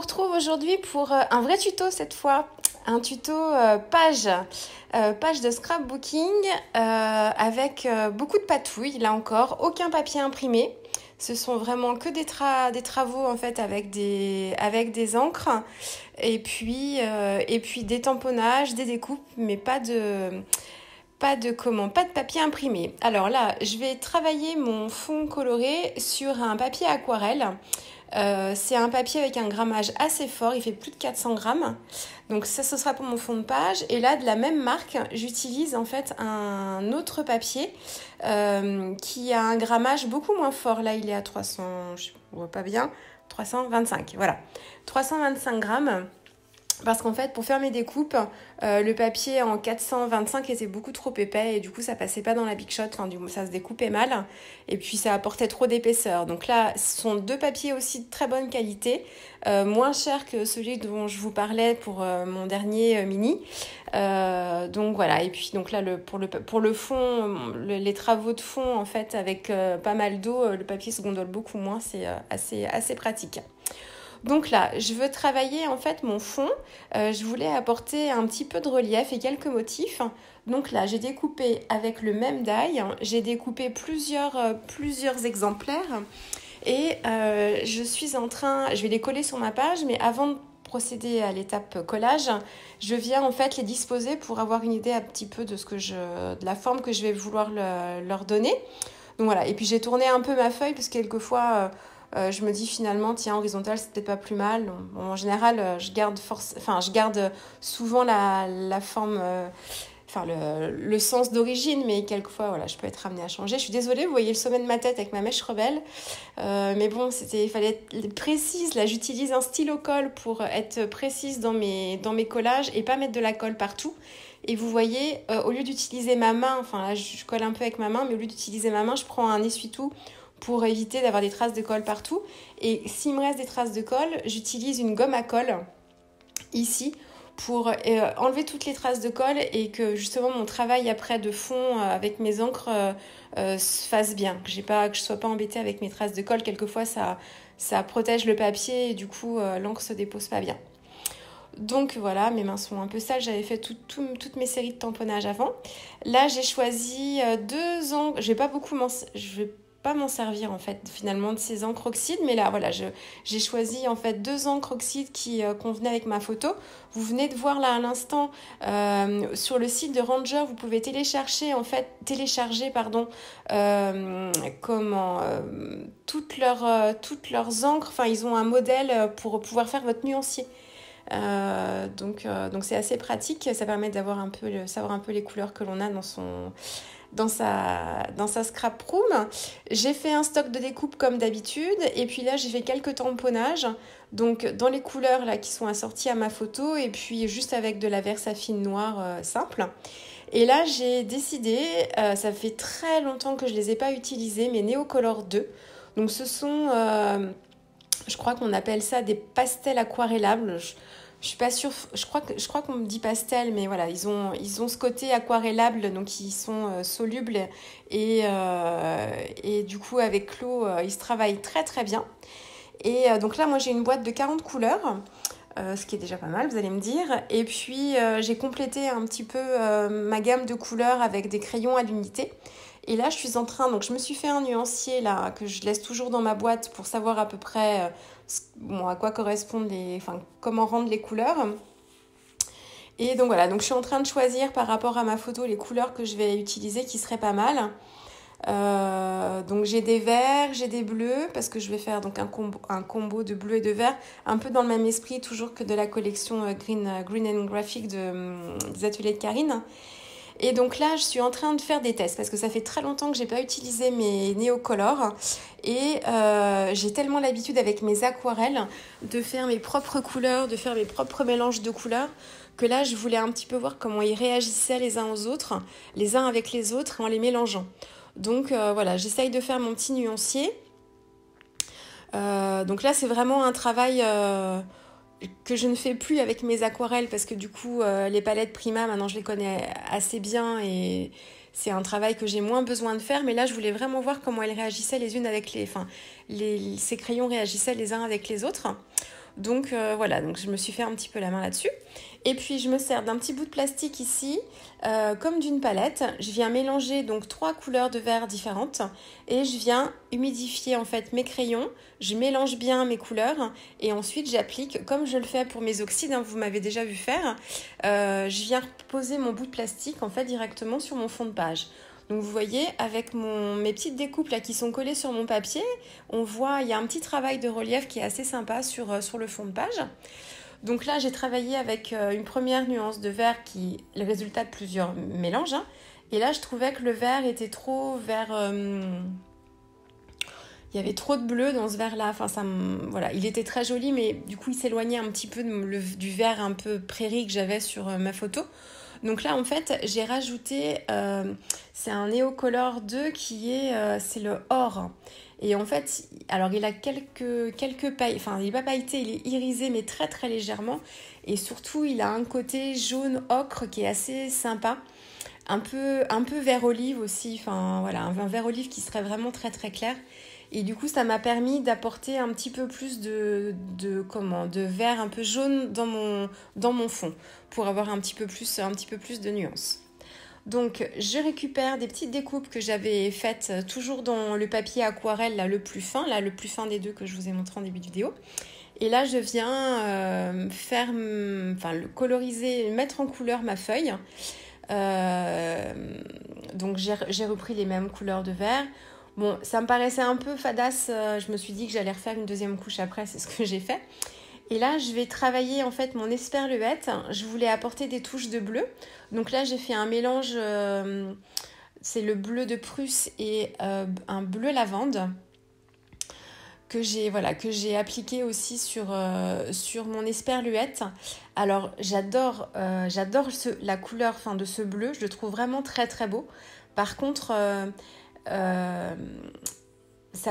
retrouve aujourd'hui pour un vrai tuto cette fois. Un tuto page de scrapbooking avec beaucoup de patouilles, là encore, aucun papier imprimé. Ce sont vraiment que des travaux en fait avec des encres et puis des tamponnages, des découpes, mais pas de papier imprimé. Alors là, je vais travailler mon fond coloré sur un papier aquarelle. C'est un papier avec un grammage assez fort, il fait plus de 400 grammes. Donc ça, ce sera pour mon fond de page. Et là, de la même marque, j'utilise en fait un autre papier qui a un grammage beaucoup moins fort. Là, il est à 300, je ne vois pas bien, 325, voilà. 325 grammes. Parce qu'en fait, pour faire mes découpes, le papier en 425 était beaucoup trop épais et du coup, ça passait pas dans la Big Shot. Enfin, du coup, ça se découpait mal et puis ça apportait trop d'épaisseur. Donc là, ce sont deux papiers aussi de très bonne qualité, moins cher que celui dont je vous parlais pour mon dernier mini. Donc voilà. Et puis donc là, pour le fond, les travaux de fond en fait avec pas mal d'eau, le papier se gondole beaucoup moins. C'est assez pratique. Donc là, je veux travailler en fait mon fond. Je voulais apporter un petit peu de relief et quelques motifs. Donc là, j'ai découpé avec le même die. J'ai découpé plusieurs exemplaires. Et je vais les coller sur ma page. Mais avant de procéder à l'étape collage, je viens en fait les disposer pour avoir une idée un petit peu de la forme que je vais vouloir leur donner. Donc voilà. Et puis j'ai tourné un peu ma feuille parce que quelquefois... je me dis finalement, tiens, horizontal, c'est peut-être pas plus mal. Bon, en général, je garde souvent la forme, le sens d'origine, mais quelquefois, voilà, je peux être amenée à changer. Je suis désolée, vous voyez le sommet de ma tête avec ma mèche rebelle. Mais bon, il fallait être précise. Là, j'utilise un stylo colle pour être précise dans mes collages et pas mettre de la colle partout. Et vous voyez, au lieu d'utiliser ma main, enfin là, je colle un peu avec ma main, mais au lieu d'utiliser ma main, je prends un essuie-tout pour éviter d'avoir des traces de colle partout. Et s'il me reste des traces de colle, j'utilise une gomme à colle ici pour enlever toutes les traces de colle et que justement mon travail après de fond avec mes encres se fasse bien, que je ne sois pas embêtée avec mes traces de colle. Quelquefois ça protège le papier et du coup l'encre se dépose pas bien. Donc voilà, mes mains sont un peu sales, j'avais fait toutes mes séries de tamponnage avant. Là j'ai choisi deux encres, je vais pas m'en servir en fait finalement de ces encres oxyde, mais là voilà, j'ai choisi en fait deux encres oxyde qui convenaient avec ma photo. Vous venez de voir là à l'instant sur le site de Ranger, vous pouvez télécharger toutes leurs encres. Enfin, ils ont un modèle pour pouvoir faire votre nuancier. Donc c'est assez pratique, ça permet savoir un peu les couleurs que l'on a dans sa scrap room. J'ai fait un stock de découpe comme d'habitude et puis là j'ai fait quelques tamponnages donc dans les couleurs là qui sont assorties à ma photo et puis juste avec de la Versafine noire simple. Et là j'ai décidé, ça fait très longtemps que je les ai pas utilisés, mais Neocolor 2. Donc ce sont je crois qu'on appelle ça des pastels aquarellables. Je suis pas sûre, je crois qu'on me dit pastel, mais voilà, ils ont ce côté aquarellable, donc ils sont solubles et du coup avec l'eau, ils se travaillent très très bien. Et donc là, moi j'ai une boîte de 40 couleurs, ce qui est déjà pas mal, vous allez me dire. Et puis j'ai complété un petit peu ma gamme de couleurs avec des crayons à l'unité. Et là, je me suis fait un nuancier là que je laisse toujours dans ma boîte pour savoir à peu près à quoi correspondent comment rendre les couleurs. Et donc voilà, donc je suis en train de choisir par rapport à ma photo les couleurs que je vais utiliser qui seraient pas mal. Donc j'ai des verts, j'ai des bleus parce que je vais faire donc un combo de bleu et de vert, un peu dans le même esprit toujours que de la collection Green and Graphic des ateliers de Karine. Et donc là, je suis en train de faire des tests parce que ça fait très longtemps que j'ai pas utilisé mes Neocolor et j'ai tellement l'habitude avec mes aquarelles de faire mes propres couleurs, de faire mes propres mélanges de couleurs que là, je voulais un petit peu voir comment ils réagissaient les uns aux autres, les uns avec les autres en les mélangeant. Donc voilà, j'essaye de faire mon petit nuancier. Donc là, c'est vraiment un travail... que je ne fais plus avec mes aquarelles parce que du coup les palettes Prima maintenant je les connais assez bien et c'est un travail que j'ai moins besoin de faire, mais là je voulais vraiment voir comment elles réagissaient les unes avec ces crayons réagissaient les uns avec les autres. Donc voilà, donc je me suis fait un petit peu la main là-dessus. Et puis je me sers d'un petit bout de plastique ici, comme d'une palette. Je viens mélanger donc 3 couleurs de verre différentes et je viens humidifier en fait mes crayons. Je mélange bien mes couleurs et ensuite j'applique, comme je le fais pour mes oxydes, hein, vous m'avez déjà vu faire, je viens poser mon bout de plastique en fait directement sur mon fond de page. Donc vous voyez, avec mes petites découpes là qui sont collées sur mon papier, on voit, il y a un petit travail de relief qui est assez sympa sur le fond de page. Donc là, j'ai travaillé avec une première nuance de vert qui est le résultat de plusieurs mélanges. Hein. Et là, je trouvais que le vert était trop vert... il y avait trop de bleu dans ce vert-là. Enfin, voilà. Il était très joli, mais du coup, il s'éloignait un petit peu du vert un peu prairie que j'avais sur ma photo. Donc là, en fait, j'ai rajouté... c'est un Neocolor 2 c'est le or. Et en fait, alors il a quelques pailles, enfin il n'est pas pailleté, il est irisé mais très très légèrement. Et surtout, il a un côté jaune ocre qui est assez sympa. Un peu vert olive aussi, enfin voilà, un vert olive qui serait vraiment très très clair. Et du coup, ça m'a permis d'apporter un petit peu plus de vert un peu jaune dans mon fond pour avoir un petit peu plus de nuances. Donc, je récupère des petites découpes que j'avais faites toujours dans le papier aquarelle là, le plus fin des deux que je vous ai montré en début de vidéo. Et là, je viens le coloriser, mettre en couleur ma feuille. Donc, j'ai repris les mêmes couleurs de vert. Bon, ça me paraissait un peu fadasse. Je me suis dit que j'allais refaire une deuxième couche après, c'est ce que j'ai fait. Et là, je vais travailler en fait mon esperluette. Je voulais apporter des touches de bleu. Donc là, j'ai fait un mélange, c'est le bleu de Prusse et un bleu lavande que j'ai appliqué aussi sur mon esperluette. Alors, j'adore la couleur de ce bleu. Je le trouve vraiment très très beau. Par contre, ça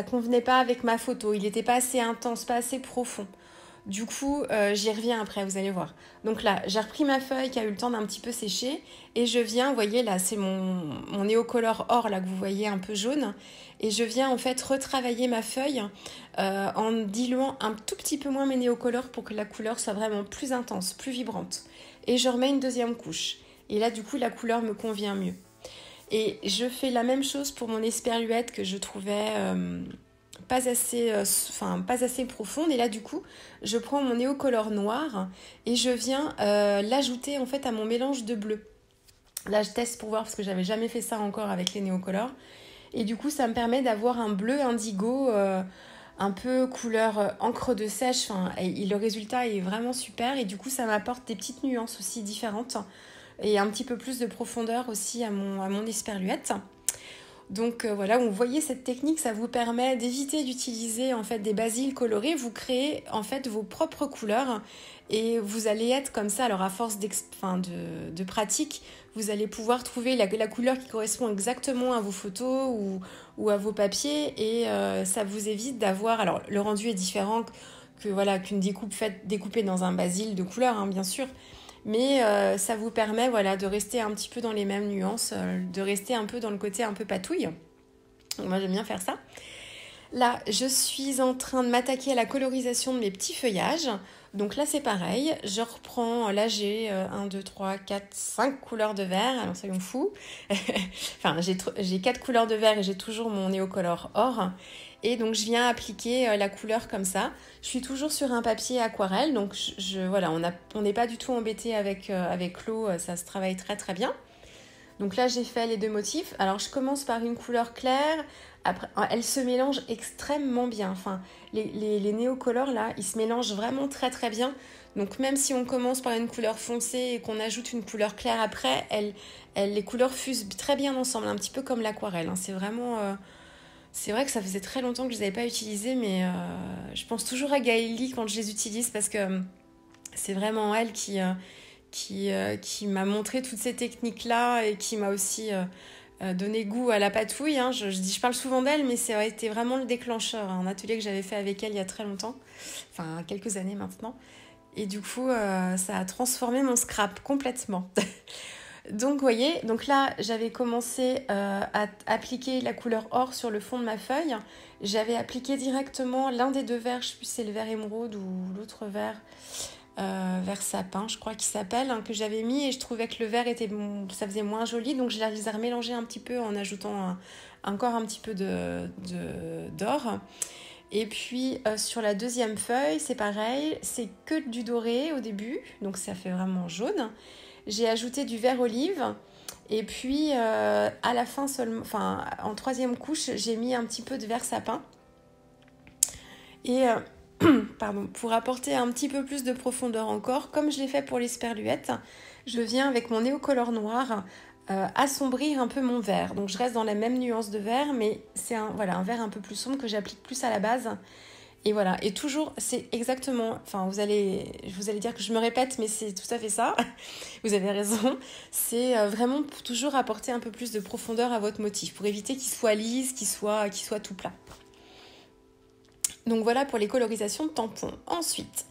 convenait pas avec ma photo. Il n'était pas assez intense, pas assez profond. Du coup, j'y reviens après, vous allez voir. Donc là, j'ai repris ma feuille qui a eu le temps d'un petit peu sécher et je viens, vous voyez là, c'est mon Neocolor or là que vous voyez un peu jaune. Et je viens en fait retravailler ma feuille en diluant un tout petit peu moins mes néocolores pour que la couleur soit vraiment plus intense, plus vibrante. Et je remets une deuxième couche. Et là, du coup, la couleur me convient mieux. Et je fais la même chose pour mon esperluette que je trouvais... pas assez profonde. Et là, du coup, je prends mon Neocolor noir et je viens l'ajouter en fait à mon mélange de bleu. Là, je teste pour voir parce que j'avais jamais fait ça encore avec les Neocolor. Et du coup, ça me permet d'avoir un bleu indigo un peu couleur encre de sèche. Et le résultat est vraiment super. Et du coup, ça m'apporte des petites nuances aussi différentes et un petit peu plus de profondeur aussi à mon esperluette. Donc voilà, vous voyez cette technique, ça vous permet d'éviter d'utiliser en fait des basiles colorés. Vous créez en fait vos propres couleurs et vous allez être comme ça. Alors à force de pratique, vous allez pouvoir trouver la couleur qui correspond exactement à vos photos ou à vos papiers et ça vous évite d'avoir... Alors le rendu est différent qu'une découpe découpée dans un basile de couleur, hein, bien sûr. Mais ça vous permet de rester un petit peu dans les mêmes nuances, de rester un peu dans le côté un peu patouille. Donc moi, j'aime bien faire ça. Là, je suis en train de m'attaquer à la colorisation de mes petits feuillages. Donc là, c'est pareil. Je reprends, là, j'ai 1, 2, 3, 4, 5 couleurs de vert. Alors, soyons fous. Enfin, j'ai 4 couleurs de vert et j'ai toujours mon Neocolor or. Et donc, je viens appliquer la couleur comme ça. Je suis toujours sur un papier aquarelle. Donc, on n'est pas du tout embêté avec l'eau. Ça se travaille très, très bien. Donc là, j'ai fait les deux motifs. Alors, je commence par une couleur claire. Après, elles se mélangent extrêmement bien. Enfin, les néocolores, là, ils se mélangent vraiment très, très bien. Donc, même si on commence par une couleur foncée et qu'on ajoute une couleur claire après, les couleurs fusent très bien ensemble, un petit peu comme l'aquarelle. Hein. C'est vraiment... c'est vrai que ça faisait très longtemps que je ne les avais pas utilisées, mais je pense toujours à Gaëlie quand je les utilise parce que c'est vraiment elle qui m'a montré toutes ces techniques-là et qui m'a aussi donné goût à la patouille. Hein. Je parle souvent d'elle, mais ça a été vraiment le déclencheur. Un atelier que j'avais fait avec elle il y a très longtemps, enfin quelques années maintenant. Et du coup, ça a transformé mon scrap complètement. Donc, vous voyez, donc là, j'avais commencé à appliquer la couleur or sur le fond de ma feuille. J'avais appliqué directement l'un des deux verres, je ne sais plus si c'est le vert émeraude ou l'autre vert, vert sapin, je crois qu'il s'appelle, hein, que j'avais mis et je trouvais que le vert ça faisait moins joli. Donc, je les ai remélangés un petit peu en ajoutant encore un petit peu d'or. Et puis, sur la deuxième feuille, c'est pareil, c'est que du doré au début, donc ça fait vraiment jaune. J'ai ajouté du vert olive et puis à la fin seulement, enfin en troisième couche, j'ai mis un petit peu de vert sapin. Et pardon, pour apporter un petit peu plus de profondeur encore, comme je l'ai fait pour les sperluettes, je viens avec mon néocolor noir assombrir un peu mon vert. Donc je reste dans la même nuance de vert, mais c'est un vert un peu plus sombre que j'applique plus à la base. Et voilà, et toujours, c'est exactement, enfin vous allez dire que je me répète, mais c'est tout à fait ça, vous avez raison, c'est vraiment pour toujours apporter un peu plus de profondeur à votre motif, pour éviter qu'il soit lisse, qu'il soit tout plat. Donc voilà pour les colorisations de tampons. Ensuite,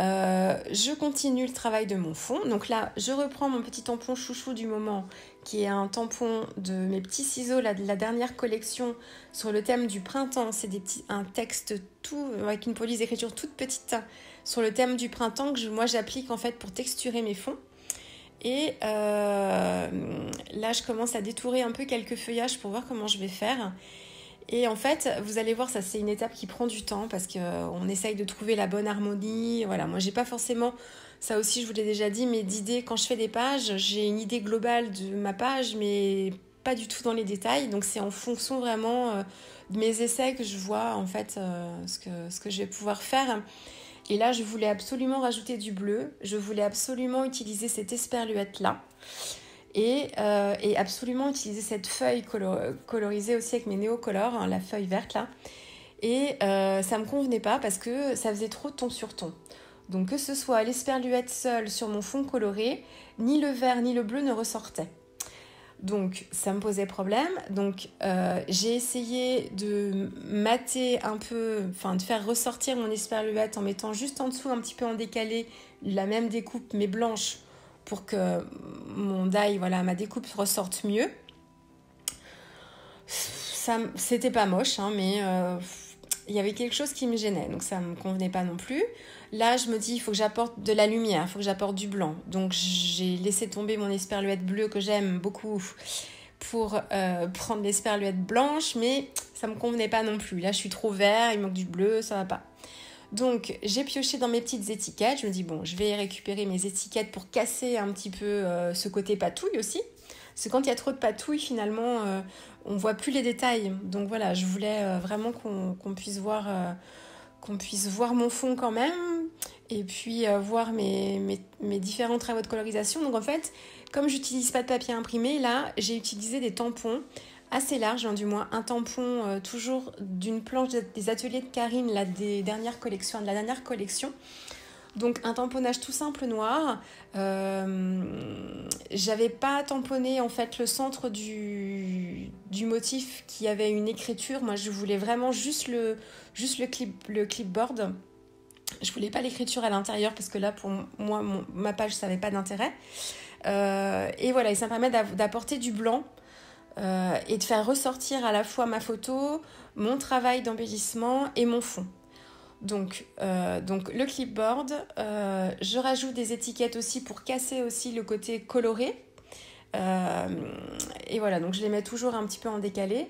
je continue le travail de mon fond. Donc là, je reprends mon petit tampon chouchou du moment, qui est un tampon de mes petits ciseaux de la dernière collection sur le thème du printemps. C'est un texte tout avec une police d'écriture toute petite sur le thème du printemps que moi j'applique en fait pour texturer mes fonds. Et là, je commence à détourer un peu quelques feuillages pour voir comment je vais faire. Et en fait, vous allez voir, ça c'est une étape qui prend du temps parce qu'on essaye de trouver la bonne harmonie. Voilà, moi j'ai pas forcément, ça aussi je vous l'ai déjà dit, mais d'idées, quand je fais des pages, j'ai une idée globale de ma page, mais pas du tout dans les détails. Donc c'est en fonction vraiment de mes essais que je vois en fait ce que je vais pouvoir faire. Et là, je voulais absolument rajouter du bleu. Je voulais absolument utiliser cette esperluette-là. Et absolument utiliser cette feuille colorisée aussi avec mes néocolors, hein, la feuille verte là. Et ça me convenait pas parce que ça faisait trop ton sur ton. Donc que ce soit l'esperluette seule sur mon fond coloré, ni le vert ni le bleu ne ressortaient. Donc ça me posait problème. Donc j'ai essayé de mater un peu, enfin de faire ressortir mon esperluette en mettant juste en dessous un petit peu en décalé la même découpe mais blanche pour que mon die, voilà, ma découpe ressorte mieux. C'était pas moche, hein, mais il y avait quelque chose qui me gênait, donc ça me convenait pas non plus. Là, je me dis, il faut que j'apporte de la lumière, il faut que j'apporte du blanc. Donc, j'ai laissé tomber mon esperluette bleue que j'aime beaucoup pour prendre l'esperluette blanche, mais ça me convenait pas non plus. Là, je suis trop vert, il manque du bleu, ça va pas. Donc, j'ai pioché dans mes petites étiquettes. Je me dis, bon, je vais récupérer mes étiquettes pour casser un petit peu ce côté patouille aussi. Parce que quand il y a trop de patouille, finalement, on voit plus les détails. Donc voilà, je voulais vraiment qu'on puisse voir mon fond quand même. Et puis voir mes différents travaux de colorisation. Donc en fait, comme j'utilise pas de papier imprimé, là, j'ai utilisé des tampons assez large, hein, du moins un tampon toujours d'une planche des ateliers de Karine, de la dernière collection. Donc un tamponnage tout simple noir. J'avais pas tamponné en fait le centre du motif qui avait une écriture. Moi je voulais vraiment juste le clipboard. Je voulais pas l'écriture à l'intérieur parce que là pour moi ma page ça n'avait pas d'intérêt. Et voilà, et ça me permet d'apporter du blanc. Et de faire ressortir à la fois ma photo, mon travail d'embellissement et mon fond. Donc le clipboard, je rajoute des étiquettes aussi pour casser aussi le côté coloré. Et voilà, donc je les mets toujours un petit peu en décalé.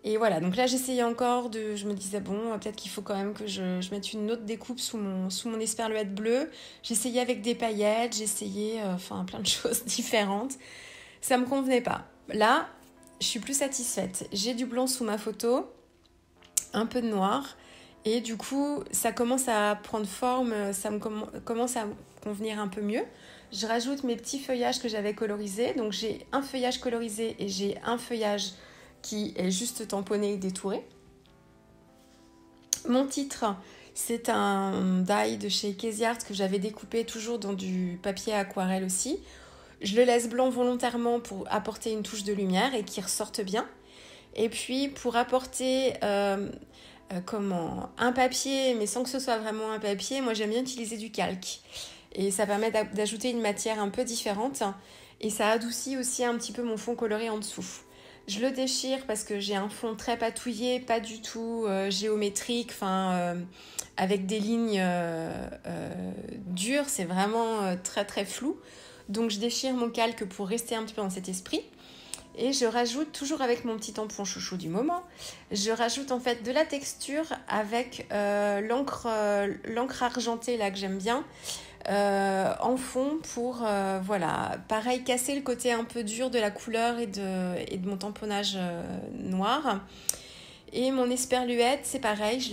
Et voilà, donc là j'essayais encore je me disais bon, peut-être qu'il faut quand même que je mette une autre découpe sous mon esperluette bleue. J'essayais avec des paillettes, j'essayais plein de choses différentes. Ça me convenait pas. Là, je suis plus satisfaite. J'ai du blanc sous ma photo, un peu de noir, et du coup, ça commence à prendre forme, ça me commence à me convenir un peu mieux. Je rajoute mes petits feuillages que j'avais colorisés. Donc, j'ai un feuillage colorisé et j'ai un feuillage qui est juste tamponné et détouré. Mon titre, c'est un die de chez Casey Art que j'avais découpé toujours dans du papier aquarelle aussi. Je le laisse blanc volontairement pour apporter une touche de lumière et qu'il ressorte bien. Et puis pour apporter un papier, mais sans que ce soit vraiment un papier, moi j'aime bien utiliser du calque. Et ça permet d'ajouter une matière un peu différente. et ça adoucit aussi un petit peu mon fond coloré en dessous. Je le déchire parce que j'ai un fond très patouillé, pas du tout géométrique, avec des lignes dures, c'est vraiment très très flou. Donc je déchire mon calque pour rester un petit peu dans cet esprit. Et je rajoute, toujours avec mon petit tampon chouchou du moment, je rajoute en fait de la texture avec l'encre argentée là que j'aime bien en fond pour pareil, casser le côté un peu dur de la couleur et de mon tamponnage noir. Et mon esperluette, c'est pareil, je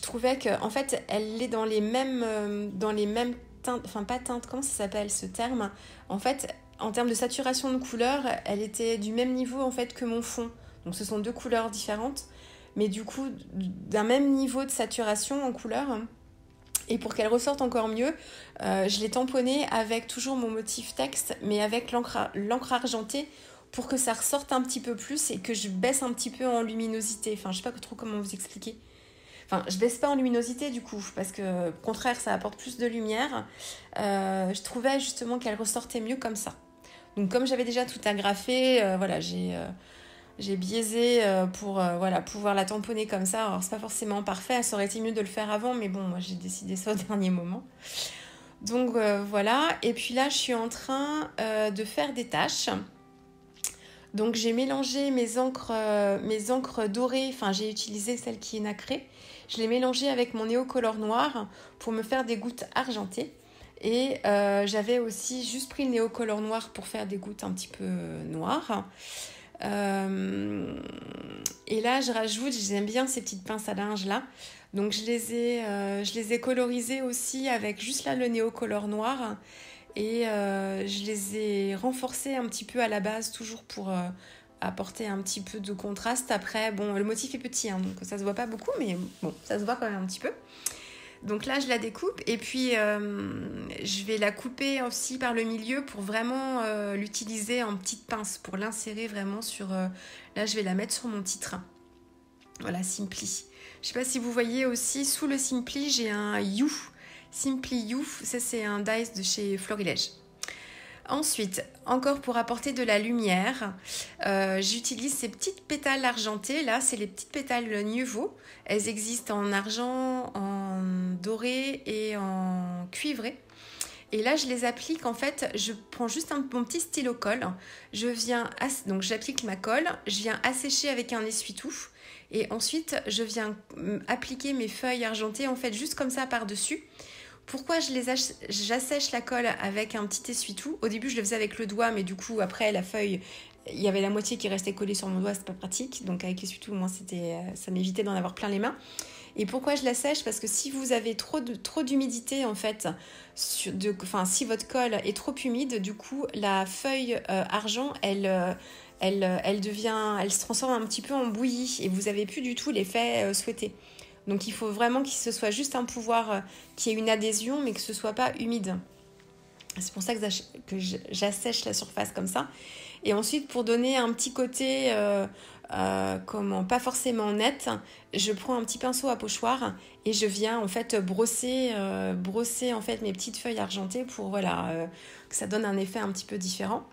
trouvais que en fait elle est dans les mêmes teintes, enfin pas teintes, comment ça s'appelle ce terme, en fait. En termes de saturation de couleur, elle était du même niveau en fait que mon fond. Donc ce sont deux couleurs différentes, mais du coup d'un même niveau de saturation en couleur. Et pour qu'elle ressorte encore mieux, je l'ai tamponnée avec toujours mon motif texte, mais avec l'encre argentée pour que ça ressorte un petit peu plus et que je baisse un petit peu en luminosité. Enfin, je sais pas trop comment vous expliquer. Enfin, je baisse pas en luminosité du coup, parce que au contraire, ça apporte plus de lumière. Je trouvais justement qu'elle ressortait mieux comme ça. Donc comme j'avais déjà tout agrafé, j'ai biaisé pour pouvoir la tamponner comme ça. Alors c'est pas forcément parfait, ça aurait été mieux de le faire avant, mais bon, moi j'ai décidé ça au dernier moment. Donc voilà, et puis là je suis en train de faire des taches. Donc j'ai mélangé mes encres dorées, enfin j'ai utilisé celle qui est nacrée. Je l'ai mélangée avec mon néocolor noir pour me faire des gouttes argentées. Et j'avais aussi juste pris le néocolor noir pour faire des gouttes un petit peu noires. Et là, j'aime bien ces petites pinces à linge là. Donc je les ai colorisées aussi avec juste là le néocolor noir. Et je les ai renforcées un petit peu à la base, toujours pour apporter un petit peu de contraste. Après, bon, le motif est petit, hein, donc ça se voit pas beaucoup, mais bon, ça se voit quand même un petit peu. Donc là, je la découpe et puis je vais la couper aussi par le milieu pour vraiment l'utiliser en petite pince, pour l'insérer vraiment sur... là, je vais la mettre sur mon titre. Voilà, Simply. Je sais pas si vous voyez aussi, sous le Simply, j'ai un You. Simply You, ça c'est un dice de chez Florilège. Ensuite, encore pour apporter de la lumière, j'utilise ces petites pétales argentées. Là, c'est les petites pétales Nuvo. Elles existent en argent, en doré et en cuivré. Et là, je les applique, en fait, je prends juste mon petit stylo colle. Donc j'applique ma colle, je viens assécher avec un essuie-tout. Et ensuite, je viens appliquer mes feuilles argentées, en fait, juste comme ça par-dessus. Pourquoi j'assèche la colle avec un petit essuie-tout? Au début, je le faisais avec le doigt, mais du coup, après, la feuille, il y avait la moitié qui restait collée sur mon doigt, c'est pas pratique. Donc, avec l'essuie-tout, moi, ça m'évitait d'en avoir plein les mains. Et pourquoi je la sèche? Parce que si vous avez trop d'humidité, en fait, si votre colle est trop humide, du coup, la feuille argent, elle se transforme un petit peu en bouillie et vous n'avez plus du tout l'effet souhaité. Donc il faut vraiment que ce soit juste un pouvoir qui ait une adhésion, mais que ce soit pas humide. C'est pour ça que j'assèche la surface comme ça. Et ensuite, pour donner un petit côté pas forcément net, je prends un petit pinceau à pochoir et je viens en fait brosser en fait mes petites feuilles argentées pour que ça donne un effet un petit peu différent.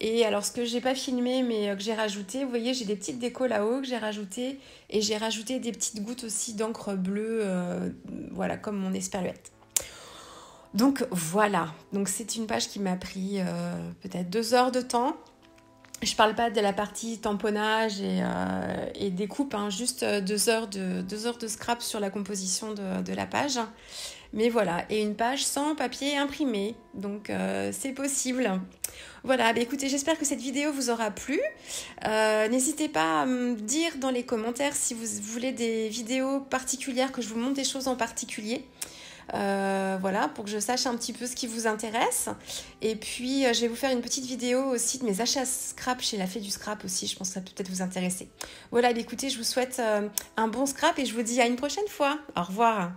Et alors, ce que j'ai pas filmé, mais que j'ai rajouté, vous voyez, j'ai des petites décos là-haut que j'ai rajouté et j'ai rajouté des petites gouttes aussi d'encre bleue, comme mon esperluette. Donc voilà, donc c'est une page qui m'a pris peut-être 2 heures de temps. Je parle pas de la partie tamponnage et découpe, hein, juste 2 heures de scrap sur la composition de la page. Mais voilà, et une page sans papier imprimé, donc c'est possible. Voilà, écoutez, j'espère que cette vidéo vous aura plu. N'hésitez pas à me dire dans les commentaires si vous voulez des vidéos particulières, que je vous montre des choses en particulier. Pour que je sache un petit peu ce qui vous intéresse. Et puis, je vais vous faire une petite vidéo aussi de mes achats scrap chez la Fée du Scrap aussi. Je pense que ça peut peut-être vous intéresser. Voilà, écoutez, je vous souhaite un bon scrap et je vous dis à une prochaine fois. Au revoir.